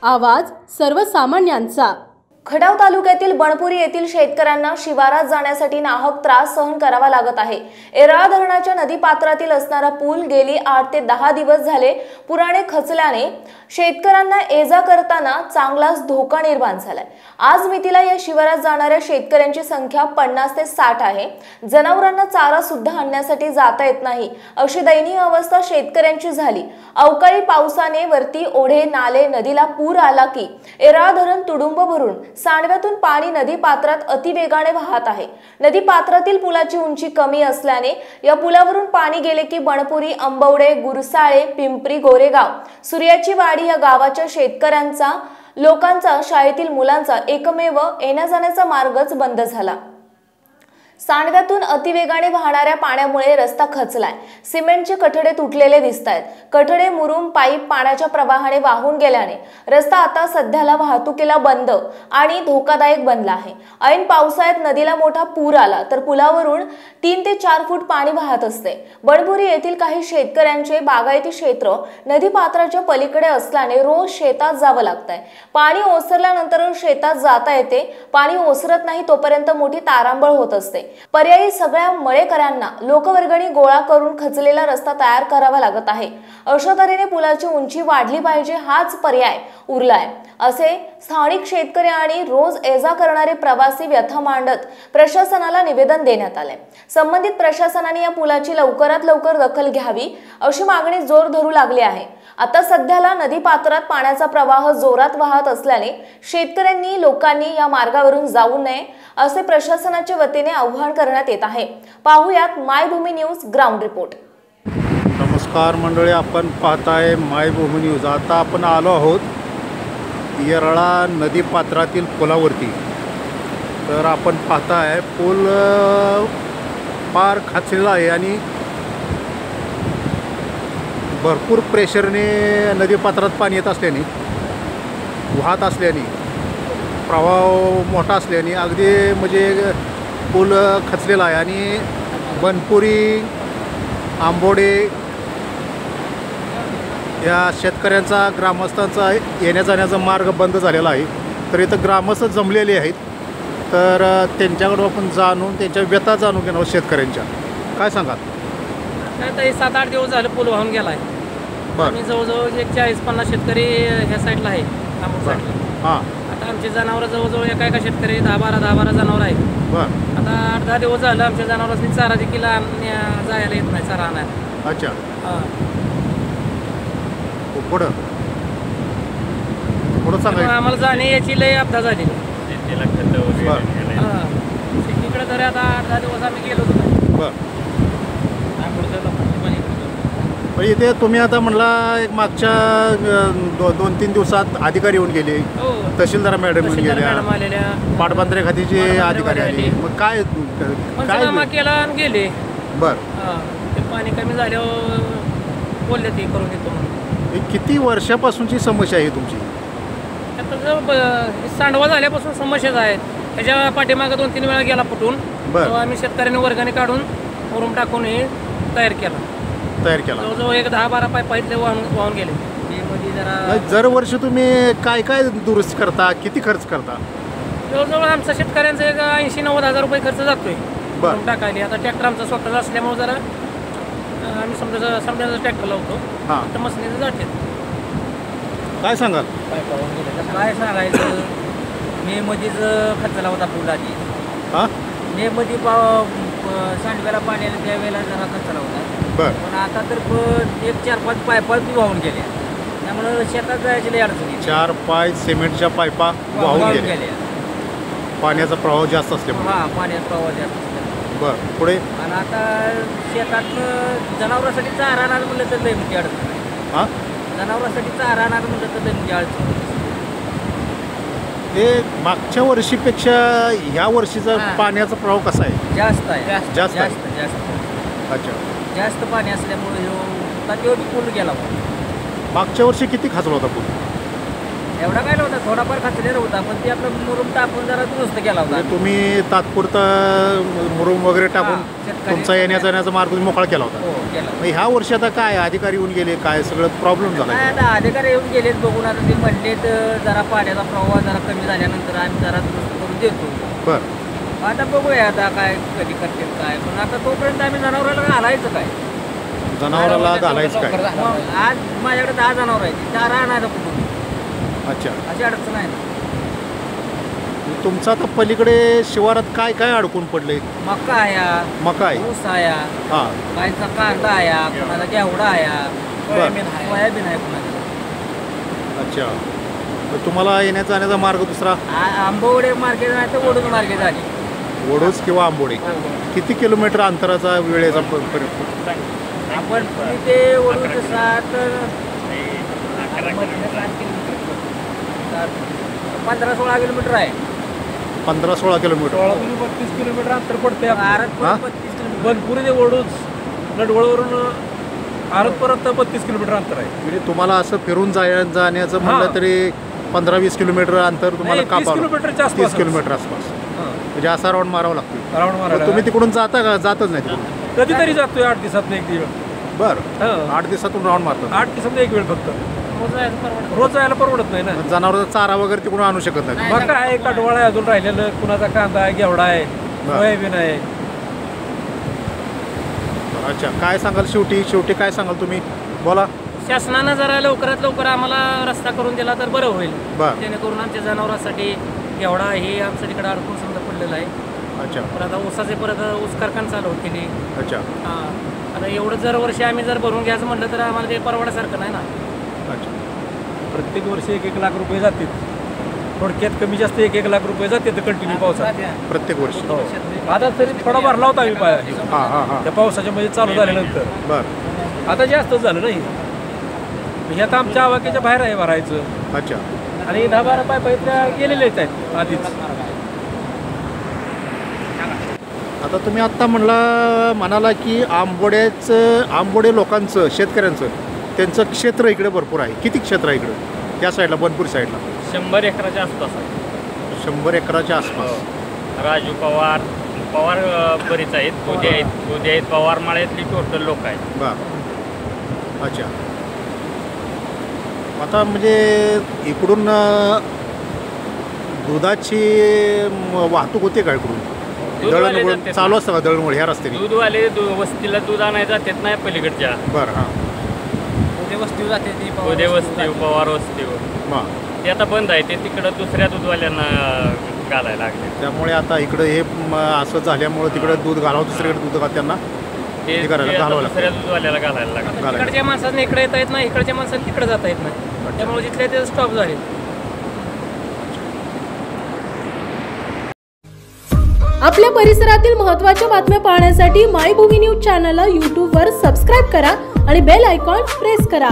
आवाज सर्वसामान्यांचा। खटाव तालुक्यातील बनपुरी येथील शेतकऱ्यांना शिवारात जाण्यासाठी नाहक त्रास सहन करावा लागत आहे। एराळा धरणाच्या नदीपात्रातील असणारा पूल गेली 8 ते 10 दिवस झाले पुराने खचल्याने शेतकऱ्यांना ये-जा करताना चांगलाच धोका निर्माण झालाय। आज मितीला या शिवारात जाणाऱ्या शेतकऱ्यांची संख्या 50 ते 60 आहे। जनावरांना चारा सुद्धा आणण्यासाठी जाता येत नाही अशी दयनीय अवस्था शेतकऱ्यांची झाली। अवकाळी पावसाने वरती ओढे नाले नदीला पूर आला की एराळा धरण तुडुंब भरून सांडव्यातून पाणी नदी पात्रात अतिवेगाने वाहत आहे। नदी पात्रातील पुलाची उंची कमी असल्याने या पुलावरून पाणी गेले की बनपुरी, अंबवडे, गुरसाळे, पिंपरी, गोरेगाव, सूर्याची वाडी या गावाच्या शेतकऱ्यांचा, लोकांचा, शाळेतील मुलांचा एकमेव येण्या-जाण्याचा मार्गच बंद झाला। सांडव्यातून अतिवेगाने वाहणाऱ्या पाण्यामुळे रस्ता खचलाय। सिमेंटचे कठडे तुटलेले दिसतायत। कठडे, मुरुम, पाईप पाण्याच्या प्रवाहाने वाहून गेल्याने रस्ता आता सध्याला वाहतुकीला बंद आणि धोकादायक बनला आहे। ऐन पावसाळ्यात नदीला मोठा पूर आला तर पुलावरून 3 ते 4 फूट पाणी वाहत असते। बनपुरी येथील काही शेतकऱ्यांचे बागायती क्षेत्र नदी पात्राच्या पलीकडे असल्याने रोज शेतात जावं लागतंय। पाणी ओसरल्यानंतर शेतात जाता येते। पाणी ओसरत नाही तोपर्यंत मोठी तारांबळ होत असते। पर्यायी सगळ्या मळेकरांना लोकवर्गणी गोळा करून खचलेला रस्ता तयार करावा लागत आहे। अशा तऱ्हेने पुलाची उंची वाढली पाहिजे हाच पर्याय उरलाय असे स्थानिक शेतकरी आणि रोज ये-जा करणारे प्रवासी व्यथा मांडत प्रशासनाला निवेदन देण्यात आले। संबंधित प्रशासनाने या पुलाची लवकरात लवकर दखल घ्यावी अशी मागणी जोर धरू लागली आहे। आता सध्याला नदी पात्रात पाण्याचा प्रवाह जोरात वाहत असल्याने शेतकऱ्यांनी लोकांनी या मार्गावरून जाऊ नये असे प्रशासनाच्या वतीने आवाहन करण्यात येत आहे। पाहूयात मायभूमी न्यूज ग्राउंड रिपोर्ट। नमस्कार मंडळी, आपण पाहताय मायभूमी न्यूज। आता आपण आलो आहोत येराळा नदी पात्रातील पुलावरती। तर आपण पाहताय पूल पार खचलेला आहे आणि भरपूर प्रेशरने नदी पात्रात पाणी येत असल्याने, वाहत असल्याने, प्रवाह मोठा असल्याने अगदी म्हणजे पूल खचलेला आहे आणि बनपुरी, आंबोडे या शेतकऱ्यांचा, ग्रामस्थांचा येण्या-जाण्याचा मार्ग बंद झालेला आहे। तर इथं ग्रामस्थ जमलेले आहेत, तर त्यांच्याकडून आपण जाणून त्यांच्या व्यथा जाणून घेणार शेतकऱ्यांच्या। काय सांगाल? आता 7-8 दिवस झाले पूल वाहून गेला आहे। आम्ही जवळजवळ 40-50 शेतकरी ह्या साईडला आहे, हां। आता आमचे जनावर जवळजवळ एका शेतकरी 10-12 जनावर आहेत। आता 8-10 दिवस झालं आमच्या जनावरांनी चारा देखील जायला येत नाही, चारा आणायला। अच्छा, पुढं पुढं सांगा। आम्हाला जाणे याची लय अपघात झाली शेतीकडे तरी आता 8-10 दिवस आम्ही गेलो होतो। इथे तुम्ही आता म्हणला एक मागच्या 2-3 दिवसात अधिकारी येऊन गेले, तहसीलदार मॅडम येऊन गेल्या, पाटबंधारे खात्याचे अधिकारी आले, मग काय केला आणि गेले। ते पाणी कमी झाल्यावर बोलले ते करून देतो म्हणून। किती वर्षापासूनची समस्या आहे तुमची? आता सांडवा झाल्यापासून समस्याच आहे। त्याच्या पाठीमागे 2-3 वेळा गेला फुटून, आम्ही शेतकऱ्यांनी वर्गाने काढून मुरुम टाकून हे तयार केला। जवळजवळ 10-12 पाईप वाहून गेले। दरवर्षी तुम्ही काय काय दुरुस्त करता, किती खर्च करता? जवळजवळ आमचा शेतकऱ्यांचा 80-90 हजार रुपये खर्च जातोय टाकायला। आता ट्रॅक्टर आमचा स्वतःचा असल्यामुळे जरा आम्ही समजा ट्रॅक्टर लावतो, तर मशीनीचं जाते। काय सांगाल? काय सांगायचं, मे मध्येच खर्चला होता पूल आधी। मे मध्ये सांडव्याला पाण्याला त्यावेळेला जरा खर्चला होता, पण आता तर 1-4-5 पायपा वाहून गेल्या, त्यामुळे शेतात जायची लई अडचणी। 4-5 सिमेंटच्या पायपा वाहून गेल्या, पाण्याचा प्रवाह जास्त असल्यामुळे। पाण्याचा प्रवाह जास्त असल्यामुळे। पुढे आणि आता शेतात जनावरांसाठी चारा आणणार म्हणलं तर लई मोठी अडचण आहे। जनावरांसाठी चारा आणणार म्हणलं तर लई मोठी अडचण। हे मागच्या वर्षीपेक्षा ह्या वर्षीचा पाण्याचा प्रवाह कसा आहे? जास्त आहे, जास्त। अच्छा, जास्त पाणी असल्यामुळे तो पूल गेला। मागच्या वर्षी किती खचला होता पूल? एवढा काय नव्हता, थोडाफार खचलेला होता, पण ते आपलं मुरुम टाकून जरा दुरुस्त केला होता. म्हणजे तुम्ही तात्पुरता मुरुम वगैरे टाकून तुमचा येण्याचा मार्ग तुम्ही मोकळा केला होता. हो केला. मग ह्या वर्षी आता काय अधिकारी येऊन गेले, काय सगळं प्रॉब्लेम झाला? काय आता अधिकारी येऊन गेलेत बघून, आता ते म्हणलेत जरा पाण्याचा प्रवाह जरा कमी झाल्यानंतर आम्ही जरा दुरुस्त करून देतो. बरं, आता बघूया आता काय कधी करतील काय, पण आता तोपर्यंत आम्ही जनावराला घालायचं काय, जनावराला घालायचं काय? मग आज माझ्याकडे 10 जनावर आहेत, 4 आणायचं कुठून, अच्छा, अशी अडचण आहे ना. तुमचं आता पलीकडे शिवारात काय काय अडकून पडले? मका आहे, मका आहे, ऊस आहे, हां, काहींचा कांदा आहे, कोणाला घेवडा आहे, सोयाबीन आहे कोणाला. अच्छा, तर तुम्हाला येण्या जाण्याचा मार्ग दुसरा? आंबवडे मार्केट नाही तर वडूज मार्केट झाली. वडूज किंवा आंबोडे किती किलोमीटर अंतराचा वेळेचा आपण ते वडूज 15-16 किलोमीटर आहे. 15-16 किलोमीटर. 32 किलोमीटर अंतर पडते. आरत हा? 32 किलोमीटर. बनपुरी ते वडूज नडवळवरून आरत परत 32 किलोमीटर अंतर आहे. म्हणजे तुम्हाला असं फिरून जाण्याचं म्हणलं हां. तरी 15-20 किलोमीटर अंतर तुम्हाला नाही, 30 किलोमीटरच्या आसपास. 30 किलोमीटर आसपास म्हणजे असा राऊंड मारावा लागतो. राऊंड मग मारायला तुम्ही तिकडून जाता का? जातच नाही तिकडून? कधीतरी जातोय 8 दिवसात एक दिवस. बरं, 8 दिवसातून राऊंड मारतात. 8 दिवसात एक वेळ फक्त. रोज जायचं परवडत रोज जायला परवडत नाही ना. जनावरांचा चारा वगैरे तिकडून आणू शकत नाही. मग काय काटवाळ आहे अजून राहिलेलं, कुणाचा कांदा आहे, घेवडा आहे, सोयाबीन आहे. अच्छा, काय सांगाल शेवटी काय सांगाल तुम्ही? बोला. शासनानं जरा लवकरात लवकर आम्हाला रस्ता करून दिला तर बरं होईल, बरं, जेणेकरून आमच्या जनावरांसाठी घेवडा हे आमचं तिकडे अडकून समजा पडलेलं आहे. अच्छा, परत आता ऊसाचे परत ऊस कारखाना चालू केली. अच्छा, हां, आता एवढं जर वर्षी आम्ही जर भरून घ्यायचं म्हटलं तर आम्हाला ते परवडासारखं नाही ना. अच्छा. प्रत्येक वर्षी 1-1 लाख रुपये जातील. थोडक्यात कमी जास्त 1-1 लाख रुपये जाते तर कंटिन्यू पावसात. प्रत्येक वर्षी? हो. आता तरी थोडा भरला होता आम्ही हां हां हां. त्या पावसाच्या मध्ये चालू झाल्यानंतर. बरं, आता जास्तच झालं नाही. हे आता आमच्या आवाक्याच्या बाहेर आहे भरायचं. अच्छा. आणि 10-12 पायपा इथल्या गेलेलेच आहेत आधीच. आता तुम्ही आत्ता म्हणाला की आंबोडे लोकांचं, शेतकऱ्यांचं, त्यांचं क्षेत्र इकडे भरपूर आहे. किती क्षेत्र आहे इकडं त्या साईडला, बनपूर साईडला? 100 एकराच्या आसपास आहे. 100 एकराच्या आसपास. राजू पवार बरीच आहेत, उद्या आहेत पवार माळ्यातली टोटल लोक आहेत. बरं, अच्छा. आता म्हणजे इकडून दुधाची वाहतूक होते का इकडून? दूधवाले दळणवळण जातात. चालू असतं का दळणवळ ह्या रस्त्याने? दूधवाले वस्तीला दूध आणायला जातात नाही पलीकडच्या. बरं, हां, उद्या वस्तीवर जाते ती उद्या वस्ती, पवार वस्तीवर हां. ते आता बंद आहे. ते तिकडं दुसऱ्या दूधवाल्यांना घालायला लागले. त्यामुळे आता इकडं हे असं झाल्यामुळं तिकडं दूध घालावं, दुसरीकडे दूध त्यांना ते हे करायला आता घालावं लागतं. दुसऱ्या दूधवाल्याला घालायला लागले. घालायला. तिकडच्या माणसाने इकडे येता येत नाही, इकडच्या माणसाने तिकडे जाता येत नाही. त्यामुळे जिथले ते स्टॉप झाले. आपल्या परिसरातील महत्त्वाच्या बातम्या पाहण्यासाठी मायभूमी न्यूज चॅनलला यूट्यूबवर सबस्क्राईब करा आणि बेल आयकॉन प्रेस करा.